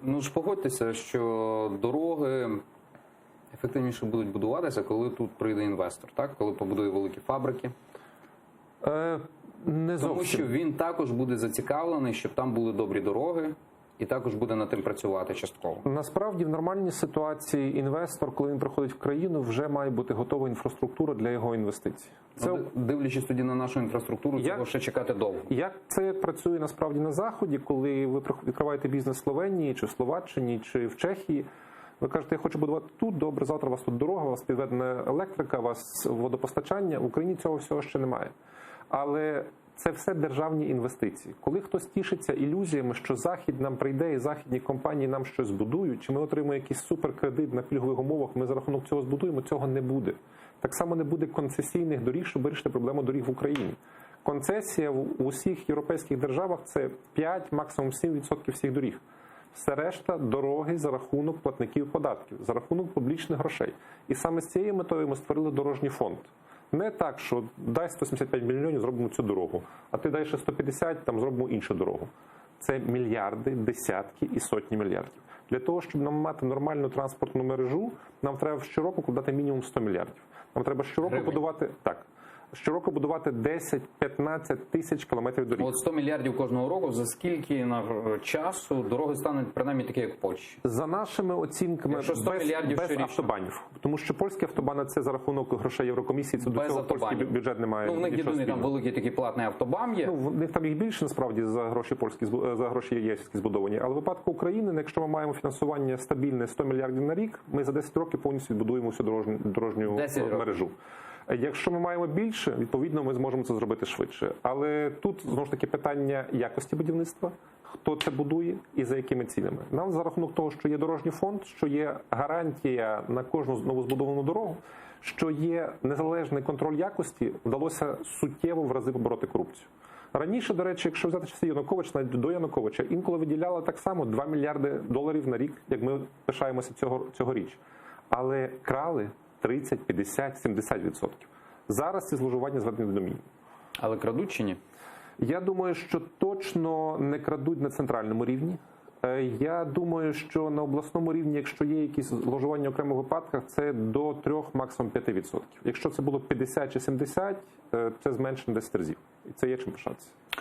Ну ж погодьтеся, що дороги ефективніше будуть будуватися, коли тут прийде інвестор, так? Коли побудує великі фабрики. Не зовсім. Тому що він також буде зацікавлений, щоб там були добрі дороги, і також буде над тим працювати частково. Насправді, в нормальній ситуації інвестор, коли він приходить в країну, вже має бути готова інфраструктура для його інвестицій. Це... Дивлячись тоді на нашу інфраструктуру, цього ще чекати довго. Як це працює насправді на Заході, коли ви відкриваєте бізнес в Словенії, чи в Словаччині, чи в Чехії, ви кажете, я хочу будувати тут, добре, завтра у вас тут дорога, у вас підведена електрика, у вас водопостачання. В Україні цього всього ще немає. Але це все державні інвестиції. Коли хтось тішиться ілюзіями, що Захід нам прийде і західні компанії нам щось збудують, чи ми отримаємо якийсь суперкредит на пільгових умовах, ми за рахунок цього збудуємо, цього не буде. Так само не буде концесійних доріг, щоб вирішити проблему доріг в Україні. Концесія в усіх європейських державах – це 5, максимум 7% всіх доріг. Все решта – дороги за рахунок платників податків, за рахунок публічних грошей. І саме з цією метою ми створили дорожній фонд. Не так, що дай 175 мільйонів, зробимо цю дорогу, а ти дай ще 150, там зробимо іншу дорогу. Це мільярди, десятки і сотні мільярдів. Для того, щоб нам мати нормальну транспортну мережу, нам треба щороку вкладати мінімум 100 мільярдів. Нам треба щороку будувати, щороку будувати 10-15 тисяч кілометрів доріг. От 100 мільярдів кожного року, за скільки на часу дороги стануть принаймні такі, як в Польщі? За нашими оцінками, без автобанів. Тому що польські автобани – це за рахунок грошей Єврокомісії, це до цього польський бюджет не має. Ну, в них єдиний там великий такий платний автобан є. Ну, в них там їх більше, насправді, за гроші польські, за гроші європейські збудовані. Але в випадку України, якщо ми маємо фінансування стабільне 100 мільярдів на рік, ми за 10 років повністю відбудуємо всю дорожню мережу. Якщо ми маємо більше, відповідно, ми зможемо це зробити швидше. Але тут, знову ж таки, питання якості будівництва, хто це будує і за якими цінами. Нам за рахунок того, що є дорожній фонд, що є гарантія на кожну новозбудовану дорогу, що є незалежний контроль якості, вдалося суттєво в рази побороти корупцію. Раніше, до речі, якщо взяти часи Януковича, навіть до Януковича, інколи виділяли так само 2 мільярди доларів на рік, як ми пишаємося цьогоріч. Але крали 30, 50, 70%. Зараз ці зловживання зведені до мінімуму. Але крадуть чи ні? Я думаю, що точно не крадуть на центральному рівні. Я думаю, що на обласному рівні, якщо є якісь зловживання в окремих випадках, це до 3, максимум 5%. Якщо це було 50 чи 70, це зменшено 10 разів. І це є чим пишатися.